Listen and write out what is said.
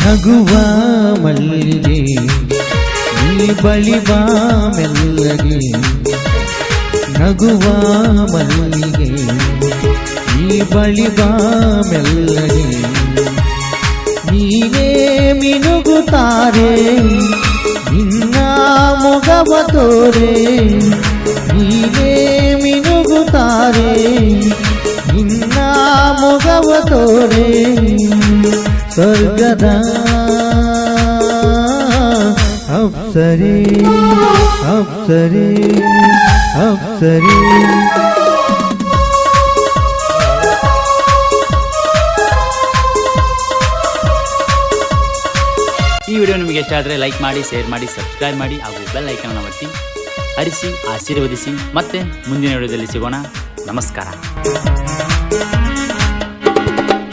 ನಗುವ ಮಲ್ಲಿಗೆ ನೀ ಬಳಿ ಬಾ ಮೆಲ್ಲಗೆ, ನಗುವ ಮಲ್ಲಿಗೆ ನೀ ಬಳಿ ಬಾ ಮೆಲ್ಲಗೆ. ನೀನೇ ಮಿನುಗುತ್ತಾರೆ ನಿನ್ನ ಮೊಗವ ತೋರೆ, ನೀನೇ ಮಿನುಗುತ್ತಾರೆ ನಿನ್ನ ಮೊಗವ ತೋರೆ. ಸ್ವರ್ಗದ ಅಪ್ಸರೆ ಅಪ್ಸರೆ ಅಪ್ಸರೆ. ಈ ವಿಡಿಯೋ ನಿಮಗೆ ಇಷ್ಟ ಆದರೆ ಲೈಕ್ ಮಾಡಿ, ಶೇರ್ ಮಾಡಿ, ಸಬ್ಸ್ಕ್ರೈಬ್ ಮಾಡಿ ಹಾಗೂ ಬೆಲ್ ಐಕಾನ್ ಒತ್ತಿ ಹರಿಸಿ ಆಶೀರ್ವದಿಸಿ. ಮತ್ತೆ ಮುಂದಿನ ವಿಡಿಯೋದಲ್ಲಿ ಸಿಗೋಣ. ನಮಸ್ಕಾರ.